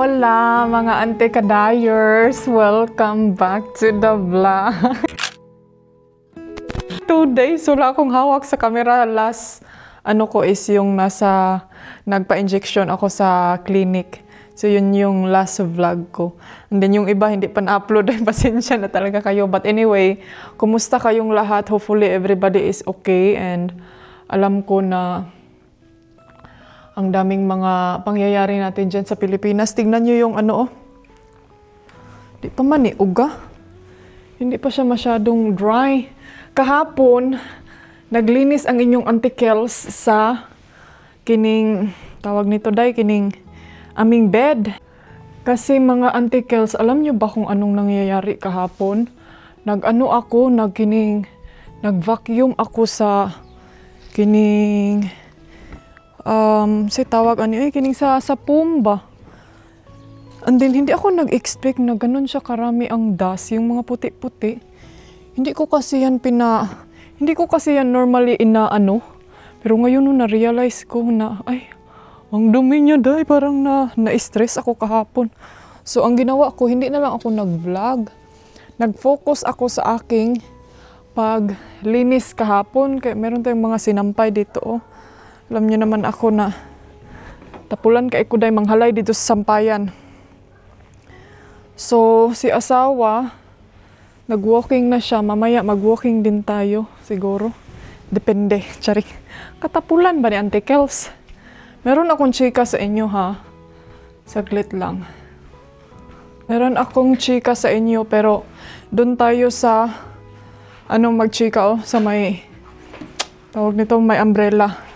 Hola mga ante kadayers! Welcome back to the vlog. 2 days wala akong hawak sa camera. Last ko is yung nagpa-injection ako sa clinic. So yun yung last vlog ko. And then yung iba hindi pa na-upload. Pasensya na talaga kayo. But anyway, kumusta kayong lahat? Hopefully everybody is okay. And alam ko na ang daming mga pangyayari natin dyan sa Pilipinas. Tignan nyo yung Di pa man uga. Hindi pa siya masyadong dry. Kahapon, naglinis ang inyong Auntie Kels sa kining, tawag nito kining aming bed. Kasi mga Auntie Kels, alam nyo ba kung anong nangyayari kahapon? Nag-vacuum ako sa kining kining sa Pumba. And then hindi ako nag-expect na ganun siya karami ang dust, yung mga puti-puti. Hindi ko kasi yan normally pero ngayon nung na-realize ko na ang dumi niya dahil parang na-stress ako kahapon. So ang ginawa ko, hindi na lang ako nag-vlog. Nag-focus ako sa aking paglinis kahapon. Kaya meron tayong mga sinampay dito. Alam niyo naman ako na tapulan kay ko dahil manghalay dito sa sampayan. So si asawa, nag-walking na siya. Mamaya mag-walking din tayo siguro. Depende. Charik. Katapulan ba ni Auntie Kels? Meron akong chika sa inyo ha. Saglit lang. Meron akong chika sa inyo pero doon tayo sa magchika sa may tawag nito may umbrella.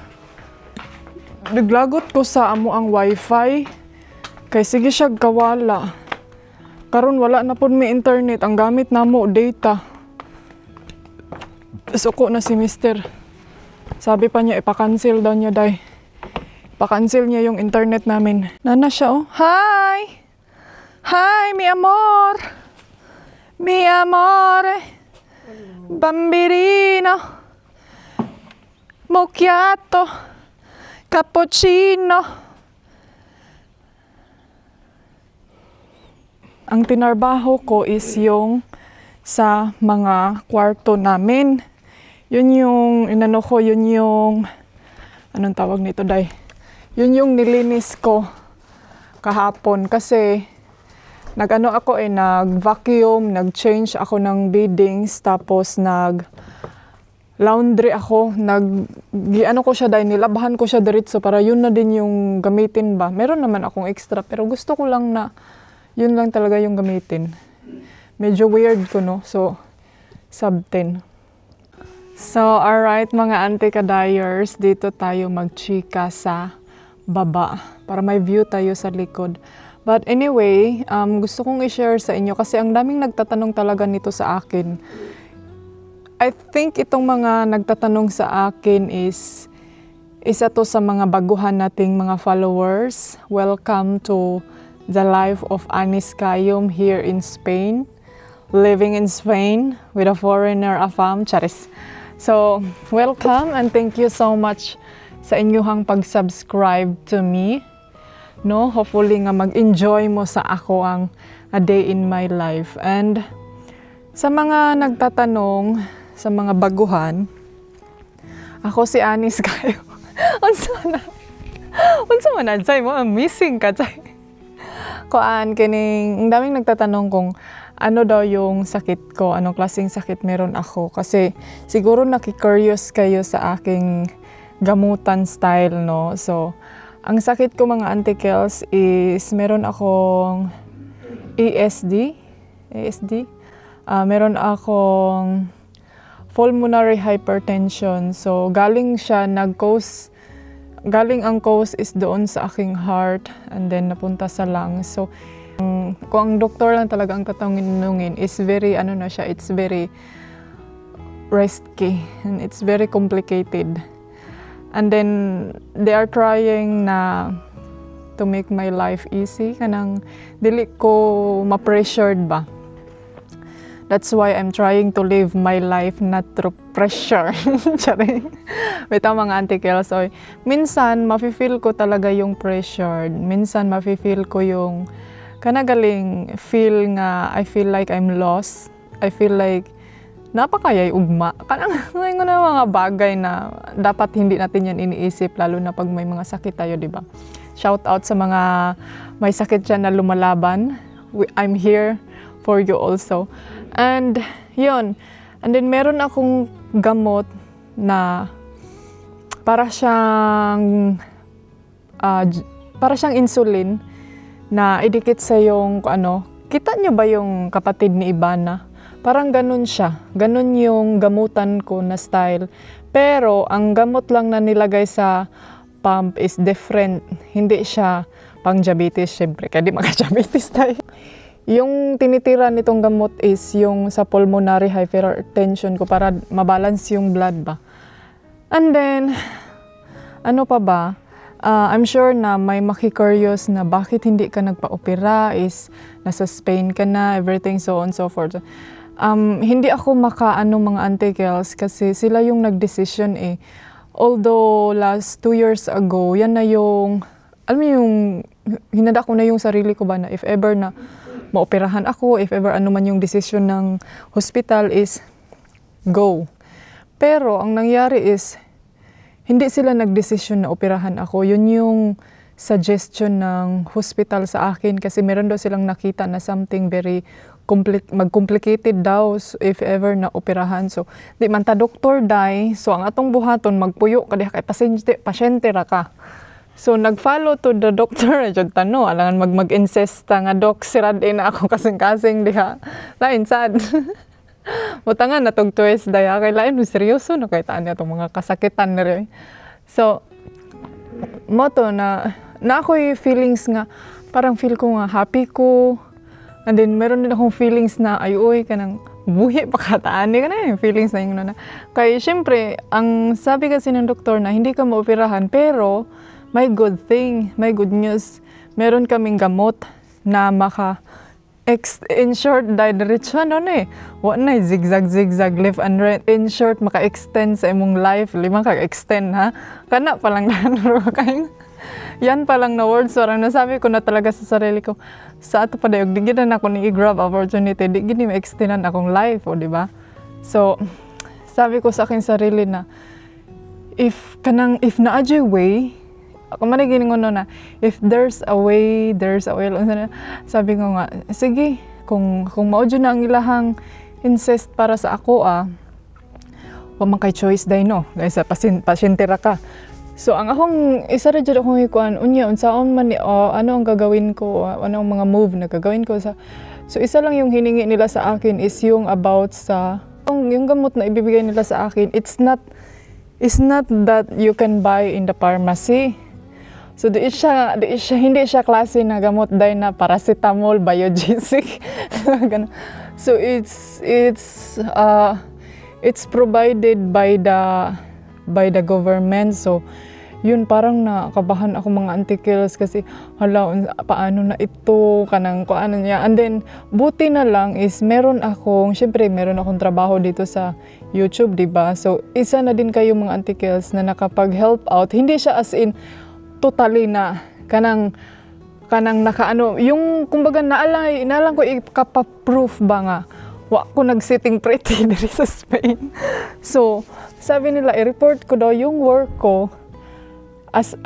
Naglagot ko sa amo ang wifi kay sige siya kawala. Karon wala na pod may internet, ang gamit namo data. Suko na si Mister. Sabi pa niya ipa-cancel daw niya dai. Pa-cancel niya yung internet namin. Nana siya Hi! Hi, mi amor! Mi amore! Bambirino! Macchiato! Cappuccino! Ang tinarbaho ko is yung sa mga kwarto namin. Yun yung anong tawag nito day? Yun yung nilinis ko kahapon kasi nag-vacuum, nag-change ako ng beddings, tapos laundry ako, nilabahan ko siya diretso para yun na din yung gamitin ba. Meron naman akong extra pero gusto ko lang na yun lang talaga yung gamitin. Medyo weird ko no, so sub 10. So alright mga Auntie kadayers, dito tayo magchika sa baba para may view tayo sa likod. But anyway, gusto kong i-share sa inyo kasi ang daming nagtatanong talaga nito sa akin. I think itong mga nagtatanong sa akin is isa to sa mga baguhan nating mga followers. Welcome to the life of Anis Kayum here in Spain. Living in Spain with a foreigner afam. Charis. So, welcome and thank you so much sa inyong pag-subscribe to me. No, hopefully nga mag-enjoy mo sa ako ang a day in my life. And sa mga nagtatanong, sa mga baguhan, ako si Anis Kayum. Unsa man say mo, missing ka say. Ang daming nagtatanong kung ano daw yung sakit ko, anong klaseng sakit meron ako. Kasi siguro nakikurious kayo sa aking gamutan style, no? So, ang sakit ko mga Auntie Kels is meron akong ASD. Meron akong pulmonary hypertension. So, galing ang cause is doon sa aking heart and then napunta sa lungs. So, kung ang doktor lang talaga ang tatanungin is very, it's very risky and it's very complicated. And then, they are trying to make my life easy. Kanang, dili ko ma-pressured ba. That's why I'm trying to live my life not through pressure. Charing. Bitaw mga Auntie Kels, oy. Minsan, mafe-feel ko talaga yung pressure. Minsan, mafe-feel ko yung kanagaling feel nga, I feel like I'm lost. I feel like napakayay ugma. Kanang ngayon na mga bagay na dapat hindi natin yan iniisip, lalo na pag may mga sakit tayo, di ba? Shout out sa mga may sakit dyan na lumalaban. I'm here for you also. And yun. And then meron akong gamot na para siyang insulin na idikit sa yung ano. Kita nyo ba yung kapatid ni Ibana? Parang ganun siya. Ganun yung gamutan ko na style. Pero ang gamot lang na nilagay sa pump is different. Hindi siya pang diabetes, syempre. Kaya di maka-diabetes tayo. Yung tinitira nitong gamot is yung sa pulmonary hypertension ko para mabalance yung blood ba. And then, ano pa ba? I'm sure na may makikurious na bakit hindi ka nagpa-opera, is nasa Spain ka na, everything, so on so forth. Hindi ako makaano mga Auntie Kels kasi sila yung nagdesisyon eh. Although last 2 years ago, yan na yung, alam mo yung, hinada ko na yung sarili ko ba na if ever na maoperahan ako, if ever ano man yung decision ng hospital is go. Pero ang nangyari is, hindi sila nagdesisyon na operahan ako. Yun yung suggestion ng hospital sa akin kasi meron daw silang nakita na something very mag-complicated daw if ever na operahan. So, di man ta doktor day. So, ang atong buhaton, magpuyo ka diha kay pasyente ra ka. So, nag-follow to the doctor. Jud tano, alangan mag-insist nga doc, sirad na ako kasing-kasing diha. Lain sad. Butangan na tong twist daya. Kay lain, seryoso na kay taan itong mga kasakitan na rin. So, moto na ako'y feelings nga, parang feel ko nga happy ko. And then, meron din akong feelings na, ay, uy, kanang buhi pa kataan. Hindi ka na yung feelings na yung na. Kaya, syempre, ang sabi kasi ng doktor na hindi ka maoperahan, pero may good thing, may good news. Meron kaming gamot na in short, diretso, ano na eh. What na zigzag, left and right. In short, maka-extend sa imong life. Lima ka-extend, ha? Kana pa lang na kayo. Yan pa lang na words, parang nasabi ko na talaga sa sarili ko, sa ato pa dayog, di gina na ako ni i-grab opportunity, di gini ma-extendan akong life, o di ba? So, sabi ko sa aking sarili na, if na-adjay way, ako manigin ko na, if there's a way, sabi ko nga, sige, kung maudyo na ang ilahang incest para sa ako, wa man kay choice day no, guys, pasyente ra ka. So, ang akong, isa rin dyan akong ikuan, unsaon man, ano ang gagawin ko, ano ang mga move na gagawin ko. So, isa lang yung hiningi nila sa akin is yung about sa, yung gamot na ibibigay nila sa akin, it's not that you can buy in the pharmacy. So, hindi siya klase na gamot dahil na paracetamol, biogesic. So, it's provided by the government. So, yun parang nakabahan ako mga Auntie Kels kasi hala, paano na ito, kanang kuano niya. And then, buti na lang is meron akong trabaho dito sa YouTube, diba? So, isa na din kayo mga Auntie Kels na nakapag-help out. Hindi siya as in, totally na, kanang nakaano, yung kumbaga naalang ko ikapaproof ba nga, wa ko nag-sitting pretty diri sa Spain. So, sabi nila, i-report ko daw yung work ko as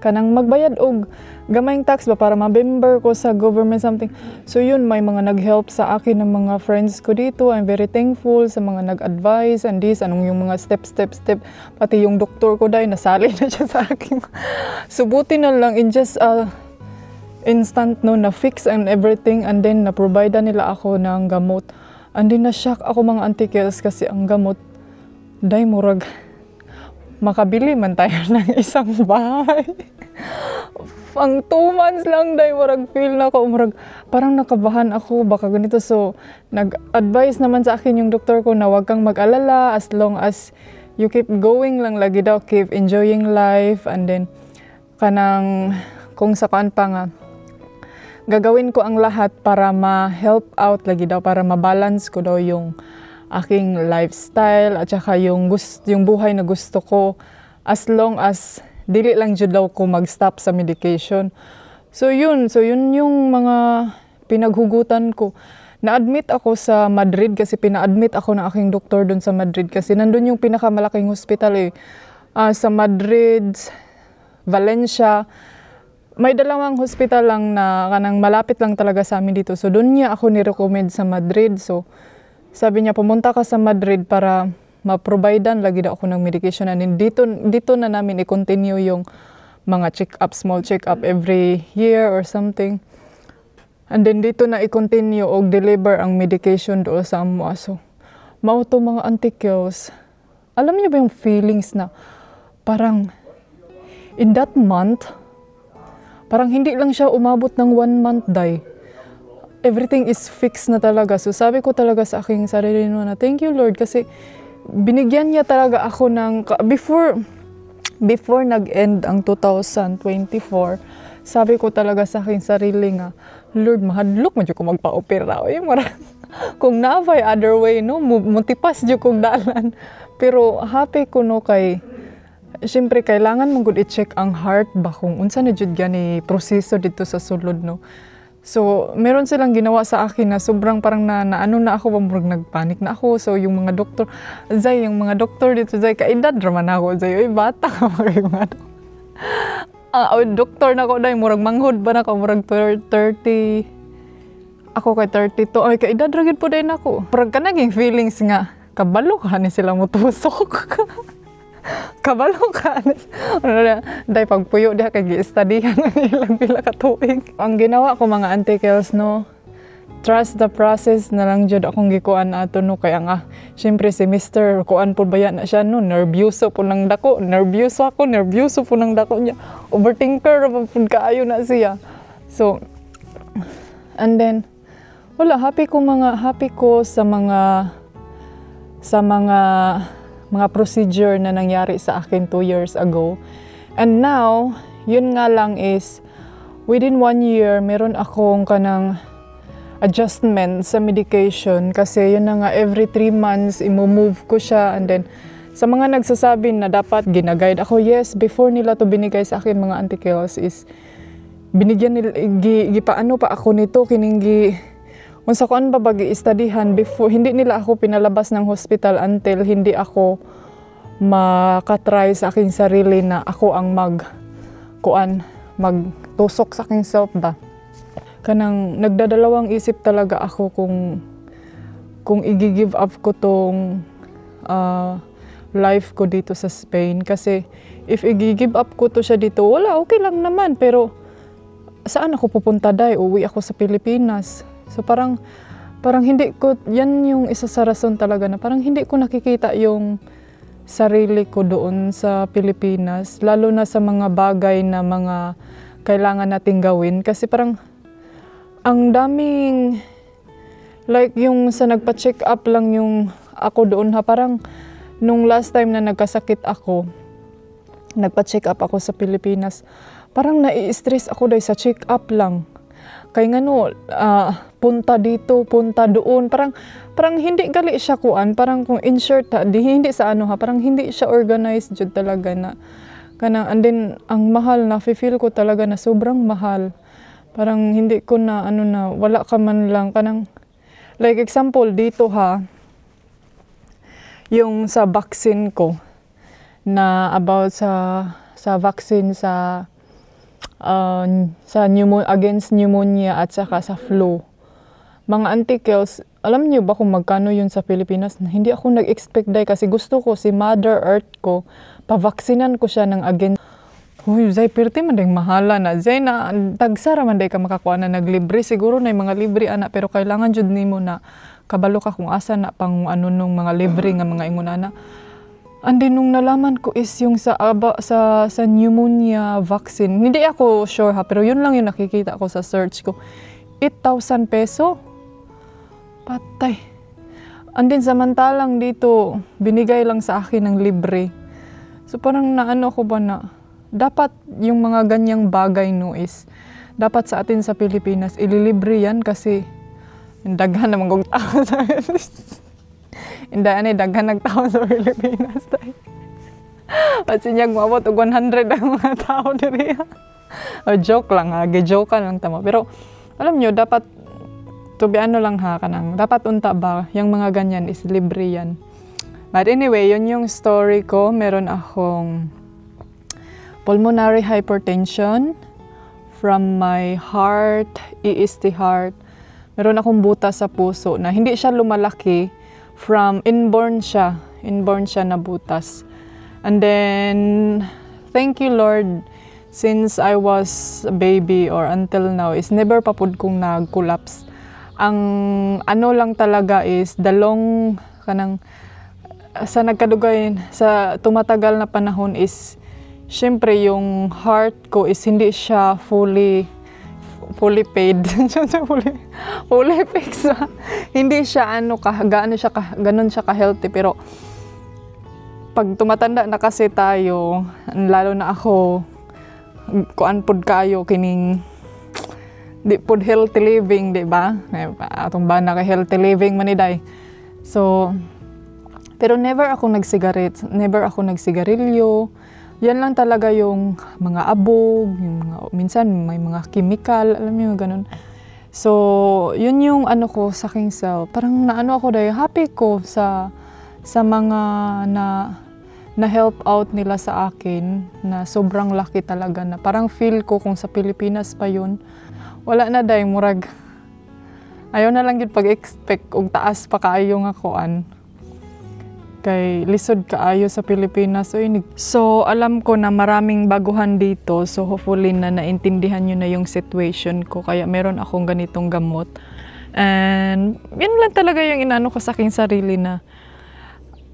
kanang magbayad og gamayng tax ba para ma-member ko sa government something. So yun, may mga nag-help sa akin ng mga friends ko dito. I'm very thankful sa mga nag-advise and this, anong yung mga step. Pati yung doktor ko dahil nasali na siya sa akin. So buti na lang in just instant no, na-fix and everything, and then na-provide nila ako ng gamot. And then na-shock ako mga Auntie Kels kasi ang gamot, dahil murag, makabili man tayo ng isang bahay. Ang 2 months lang dahil murag feel na ako, murag parang nakabahan ako, baka ganito. So, nag-advise naman sa akin yung doktor ko na huwag kang mag-alala as long as you keep going lang lagi daw, keep enjoying life, and then kanang kung sa kaan pa nga, gagawin ko ang lahat para ma-help out lagi daw, para ma-balance ko daw yung aking lifestyle at saka yung buhay na gusto ko, as long as dili lang jud daw ko mag-stop sa medication. So yun yung mga pinaghugutan ko. Na-admit ako sa Madrid kasi pina-admit ako ng aking doktor doon sa Madrid kasi nandun yung pinakamalaking hospital sa Madrid, Valencia. May dalawang hospital lang na kanang malapit lang talaga sa amin dito. So doon niya ako ni-recommend sa Madrid. So sabi niya pumunta ka sa Madrid para ma-providean lagi daw ako ng medication. And dito na namin i-continue yung mga check-up, small check-up every year or something. And then dito na i-continue o deliver ang medication doon sa amo. So mao to mga antikills. Alam niyo ba yung feelings na parang in that month, parang hindi lang siya umabot ng 1 month day. Everything is fixed na talaga. So sabi ko talaga sa aking sarili na thank you Lord kasi binigyan niya talaga ako ng before nag-end ang 2024. Sabi ko talaga sa aking sarili nga, Lord, mahadlok mo dyan ko magpa-opera. Kung na-fay other way, no, muntipas dyan kong dalan. Pero happy ko no kay siyempre, kailangan mong good i-check ang heart ba kung unsa na jud gani proseso dito sa sulod, no? So, meron silang ginawa sa akin na sobrang parang naano na ako, murag nagpanik na ako. So, yung mga doktor, yung mga doktor dito, kaedad raman ako, Zay, bata ka mga doktor na ako, murag manghod ba na ako, murag 30, ako kay 32, ay, kaedad ragid po din ako. Murag ka naging feelings nga, kabalo ka ni sila mo tusok. Kabalo ka. Dahil pagpuyo diha kay gi-studyhan ilang pila ka tuig. Ang ginawa ko mga antikills, no, trust the process na lang jud akong gikuan ato, no, kaya nga syempre si Mr. kuan po ba yan na siya, no, nervyoso po ng dako, nervyoso po ng dako niya, overthinker po kaayo na siya. So and then wala, happy ko sa mga procedure na nangyari sa akin 2 years ago. And now, yun nga lang is, within 1 year, meron akong kanang adjustment sa medication. Kasi yun na nga, every 3 months, imo-move ko siya. And then, sa mga nagsasabi na dapat ginaguide ako, yes, before nila to binigay sa akin mga antikills is, binigyan nila, gipaano pa ako nito, kininggi, kung sa kuan ba bagi-studyhan, before, hindi nila ako pinalabas ng hospital until hindi ako makatry sa aking sarili na ako ang magtusok sa aking self ba. Kanang nagdadalawang isip talaga ako kung i-give up ko tong life ko dito sa Spain. Kasi if i-give up ko to siya dito, wala, okay lang naman. Pero saan ako pupunta dahil? Uwi ako sa Pilipinas. So parang hindi ko, yan yung isa sa rason talaga na parang hindi ko nakikita yung sarili ko doon sa Pilipinas. Lalo na sa mga bagay na mga kailangan nating gawin. Kasi parang ang daming, like yung sa nagpa-check up lang yung ako doon ha. Parang nung last time na nagkasakit ako, nagpa-check up ako sa Pilipinas, parang nai-stress ako dahil sa check up lang. Kaya nga no, punta dito, punta doon, parang hindi gali siya kuan, parang kung in short hindi sa ano ha, parang hindi siya organized jud talaga na kanang, and then ang mahal na feel ko talaga na sobrang mahal. Parang hindi ko na ano na wala ka man lang kanang, like example dito ha, yung sa vaccine ko na about sa vaccine against pneumonia at saka sa flu. Mga antikills, alam niyo ba kung magkano yun sa Pilipinas? Hindi ako nag-expect dahil kasi gusto ko si Mother Earth ko, pavaksinan ko siya ng against. Uy, Zay, pirti man dahil mahala na. Zay, na tagsara man dahil ka makakuha na naglibre. Siguro na yung mga libre, anak, pero kailangan jud nimo na kabalo ka kung asa na pang ano nung mga libre nga mga ingunana. And then nung nalaman ko is yung sa pneumonia vaccine. Hindi ako sure ha, pero yun lang yung nakikita ko sa search ko. 8,000 peso? Patay. And then samantalang dito, binigay lang sa akin ng libre. So parang naano ko ba na, dapat yung mga ganyang bagay no is, dapat sa atin sa Pilipinas ililibre yan kasi daghan naman kong tao sa daghan nagtao sa Pilipinas tayo. At sinyag maabot og 100 ang mga tao diri. Joke lang ha, gi-joke lang tama. Pero alam nyo, dapat to be ano lang ha, kanang dapat unta ba yung mga ganyan is libre yan. But anyway, yun yung story ko. Meron akong pulmonary hypertension from my heart, EST heart. Meron akong butas sa puso na hindi siya lumalaki, from inborn siya na butas. And then, thank you Lord, since I was a baby or until now, is never pa pud kong nag-collapse. Ang ano lang talaga is, dalong kanang, sa nagkadugay, sa tumatagal na panahon is, syempre yung heart ko is hindi siya fully paid. fully fixed. Hindi siya ganon siya ka-healthy, pero pag tumatanda na kasi tayo, lalo na ako, kuan pud kayo kining di pud healthy living, di ba? Atong ba na healthy living maniday. So, pero never ako nagsigarilyo. Yan lang talaga yung mga abog, yung mga, minsan may mga chemical, alam mo ganun. So, yun yung ano ko sa aking self. Parang naano ako dahil happy ko sa mga na help out nila sa akin, na sobrang laki talaga, na parang feel ko kung sa Pilipinas pa yun, wala na dahil murag. Ayaw na lang yun pag-expect kung taas pa kaayo nga kuan. Kay lisod kaayo sa Pilipinas. So alam ko na maraming baguhan dito, so hopefully na naintindihan nyo na yung situation ko, kaya meron akong ganitong gamot. And yun lang talaga yung inano ko sa aking sarili, na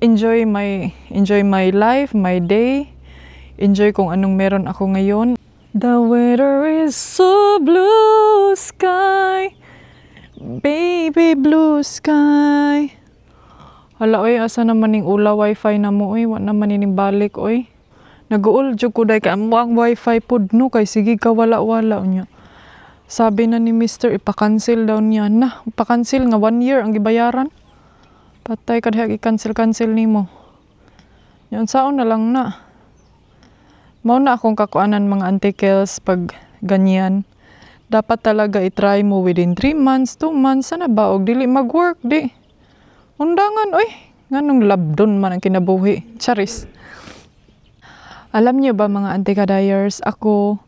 enjoy my life, my day. Enjoy kung anong meron ako ngayon. The weather is so blue sky, baby blue sky. Hala oy, asa naman ning ula wifi na mo oy, wa naman ning balik oy. Nag-uul jud ko day ka mo ang wifi pod no, kay sige ka wala-wala unya. Sabi na ni Mr. ipa-cancel daw niya na, ipa-cancel nga 1 year ang gibayaran. Patay ka diha i-cancel nimo. Yan saon na lang na. Mao na akong kakuanan mga antikels pag ganyan. Dapat talaga i-try mo within 3 months, 2 months, sana ba og dili mag-work di. Undangan oy, nganong labdon man ang kinabuhi. Charis. Alam niyo ba mga antikadayers, ako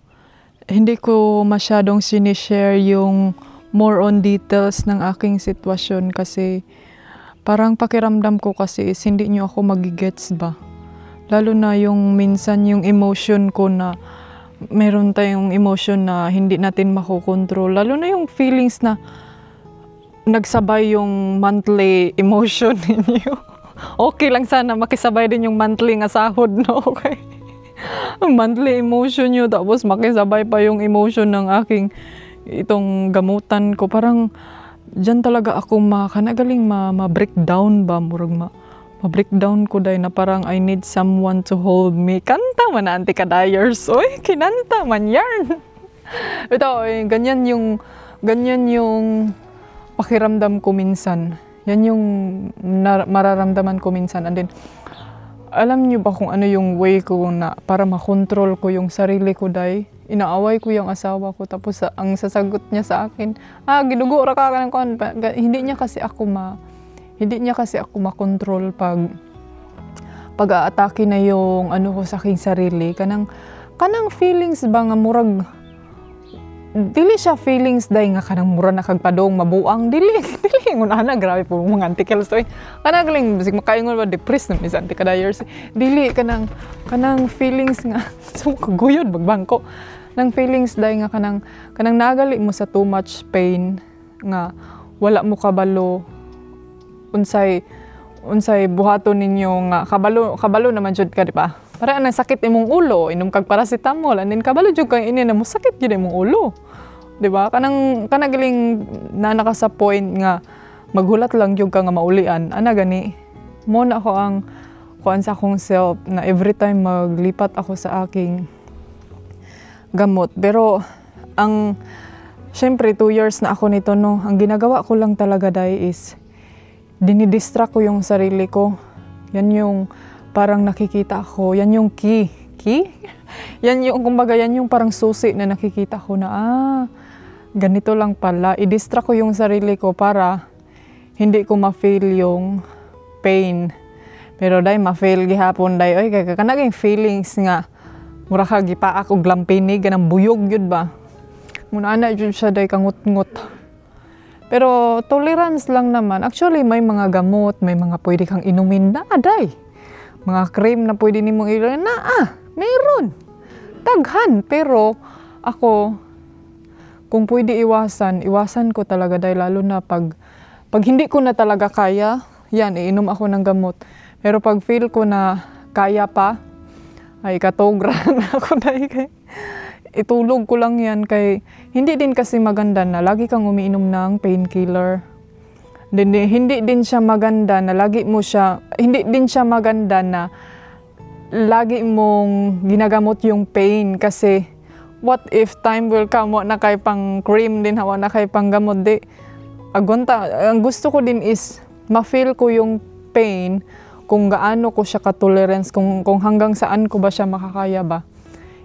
hindi ko masyadong sinishare yung more on details ng aking sitwasyon kasi parang pakiramdam ko kasi is hindi nyo ako magigets ba. Lalo na yung minsan yung emotion ko na meron tayong emotion na hindi natin makokontrol. Lalo na yung feelings na nagsabay yung monthly emotion ninyo. Okay lang sana makisabay din yung monthly nga sahod, no? Okay. Monthly emotion nyo tapos makisabay pa yung emotion ng aking itong gamutan ko. Parang dyan talaga ako kanagaling ma-breakdown ba, murag ma-breakdown ko dahil na parang I need someone to hold me. Kanta man na antikadayers, oy, kinanta man yarn. Ito, ganyan yung pakiramdam ko minsan. Yan yung mararamdaman ko minsan. And then, alam niyo ba kung ano yung way ko na para makontrol ko yung sarili ko dahil inaaway ko yung asawa ko, tapos ang sasagot niya sa akin, ginugo ra ka ng hindi niya kasi ako makontrol pag-aatake na yung ano ko sa aking sarili, kanang feelings ba nga murag dili siya feelings dahil nga kanang mura na kagpadong mabuang dili ngunana grabe po mga antikels to kanang galing bisig makaingon ba depressed na mis antikadayers dili kanang feelings nga so kaguyod magbangko nang feelings dahil nga kanang nagali mo sa too much pain nga wala mo kabalo unsay buhaton ninyo nga kabalo naman jud ka di ba para nang sakit imong ulo inom kag paracetamol and then kabalo jud kay ini na mo sakit jud imong ulo. Di ba? Kanang galing na naka sa point nga maghulat lang jud ka nga maulian. Ana gani. Mo na ako ang kuan sa akong self na every time maglipat ako sa aking gamot. Pero syempre 2 years na ako nito, no. Ang ginagawa ko lang talaga dahil is dinidistract ko yung sarili ko. Yan yung parang nakikita ko, yan yung key? Yan yung, kumbaga, yan yung parang susi na nakikita ko na, ganito lang pala. I-distract ko yung sarili ko para hindi ko ma-feel yung pain. Pero dahil ma-feel gihapon dahil, kaya kanaging feelings nga, mura ka gipa ako glampinig, ganang buyog yun ba? Muna na yun siya dahil kangut-ngut. Pero tolerance lang naman. Actually, may mga gamot, may mga pwede kang inumin na, aday. Mga cream na pwede nimong ilumin na, meron. Taghan. Pero ako, kung pwede iwasan ko talaga dahil lalo na pag hindi ko na talaga kaya, yan, iinom ako ng gamot. Pero pag feel ko na kaya pa, ay katogran ako dahil kay itulog ko lang yan kay hindi din kasi maganda na lagi kang umiinom ng painkiller. Hindi din siya maganda na hindi din siya maganda na lagi mong ginagamot yung pain kasi what if time will come, na kay pang cream din, hawa na kay pang gamot di. Ang gusto ko din is ma-feel ko yung pain kung gaano ko siya ka-tolerance, kung hanggang saan ko ba siya makakaya ba.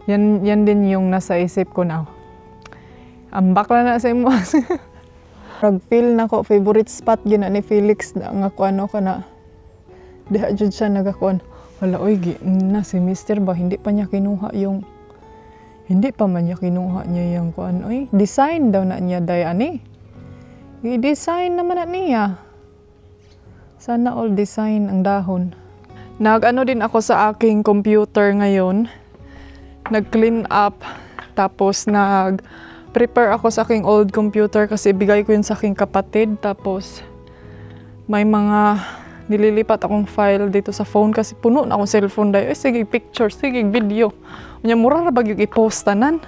Yan din yung nasa isip ko na. Ambak na sa imo. Pag-feel na ko, favorite spot yun ni Felix na nga ko ano ka na. Diha jud siya nagakuan. Wala, na si Mister ba, hindi pa man niya kinuha niya yung kuan. Design daw na niya day ani. I-design naman na niya. Sana all design ang dahon. Nag-ano din ako sa aking computer ngayon. Nag-clean up. Tapos nag-prepare ako sa aking old computer kasi bigay ko yun sa aking kapatid. Tapos may mga nililipat akong file dito sa phone kasi puno na akong cellphone dahil. Sige picture, sige video. Unya mura na bagyo i-post tanan.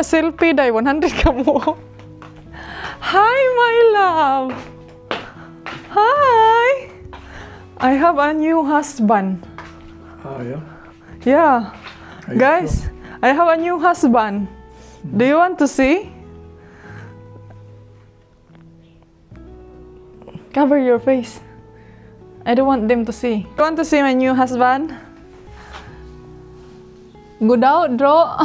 Selfie dahil 100 ka mo. Hi my love! Hi! I have a new husband. Oh, yeah? Yeah. Are you Guys, I have a new husband. Do you want to see? Cover your face. I don't want them to see. You want to see my new husband? Good out, draw.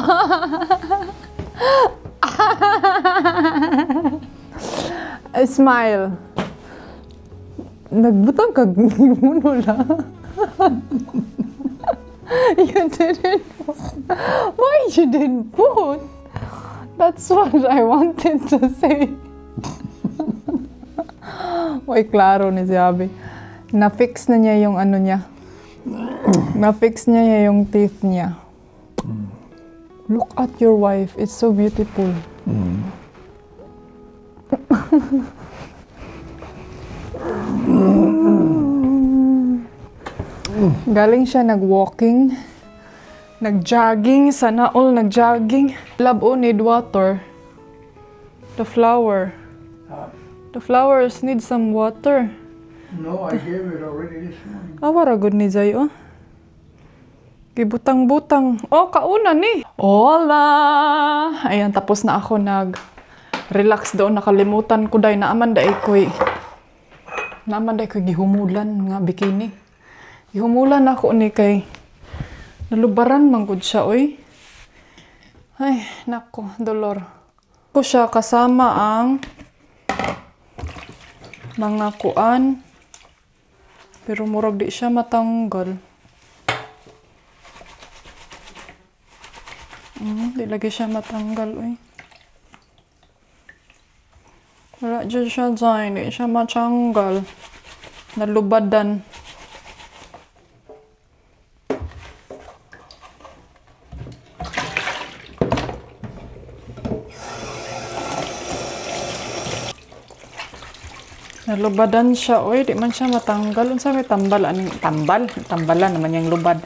Smile. Nagbutang ka gimuno lang. You didn't put. Why you didn't put? That's what I wanted to say. Uy, klaro ni si Abby. Na-fix na niya yung ano niya. Na-fix niya yung teeth niya. Look at your wife. It's so beautiful. Galing siya nag-walking, nag-jogging, sana all nag-jogging. Love need water. The flowers need some water. No, I gave it already this morning. Wara good ni Zay, Gibutang-butang. Kauna ni. Hola! Ayan, tapos na ako nag-relax doon. Nakalimutan ko dahil naaman dahil ko'y gihumulan nga bikini. Gihumulan ako ni kay nalubaran manggod siya, oy. Ay, nako, dolor. Ko siya kasama ang mga kuan. Pero murag di siya matanggal. Di lagi siya matanggal, oy. Wala dyan siya dyan. Di siya matanggal. Nalubadan. Nalubadan siya, oy, di man siya matanggal. Unsa may tambal? Tambalan naman yung lubad.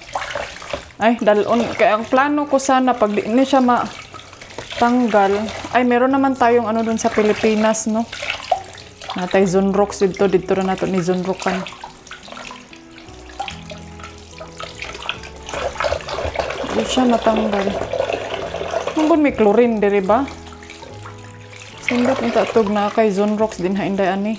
Ay, dalon. Kaya ang plano ko sana, pag di ni siya matanggal, ay, meron naman tayong ano dun sa Pilipinas, no? Natay Zunrox dito na nato ni Zunrokan. Di siya matanggal. Nung may chlorine, di ba? Sindot ni tatog na kay Zonrox din ha inday ani.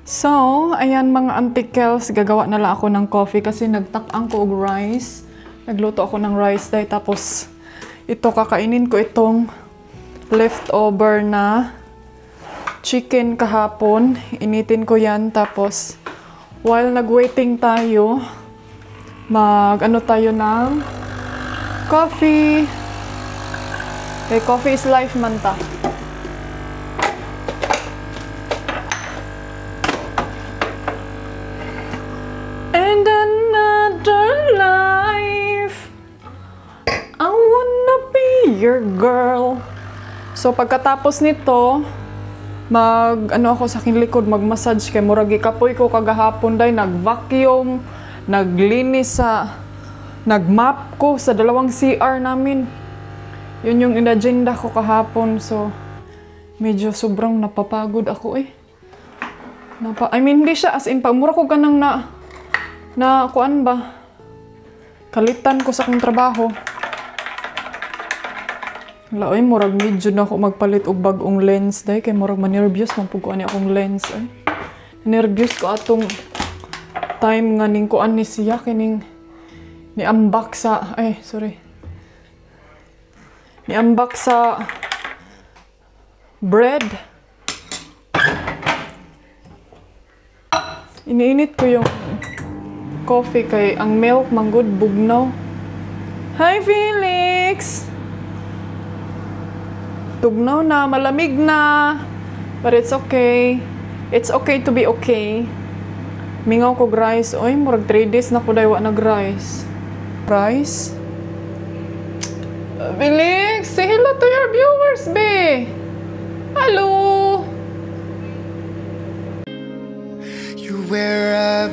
So, ayan mga antikels, gagawa na lang ako ng coffee kasi nagtak-ang ko og rice. Nagluto ako ng rice day tapos ito kakainin ko itong leftover na chicken kahapon. Initin ko yan tapos while nag-waiting tayo, mag-ano tayo ng coffee. Okay, coffee is life man ta. And another life, I wanna be your girl. So pagkatapos nito, ano ako sa aking likod, mag-massage kay murag ikapoy ko kagahapon day, nag-vacuum, naglinis nag-map ko sa dalawang CR namin. Yun yung in-agenda ko kahapon, so medyo sobrang napapagod ako eh. I mean, hindi siya as in, pagmura ko ganang na kuan ba? Kalitan ko sa akong trabaho. Laoy, murag medyo na ako magpalit og bag-ong lens day kay murag ma-nervous man pud ko ani akong lens ay. Nervous ko atong time nga ning kuan ni siya kining niambak sa niambak sa bread. Iniinit ko yung coffee kay ang milk manggod bugnaw. Hi Felix! Tugnaw na, malamig na. But it's okay. It's okay to be okay. Mingaw ko rice. Oy, murag 3 days na ko daywa nag-rice. Rice? Felix, say hello to your viewers, be. Hello! You wear a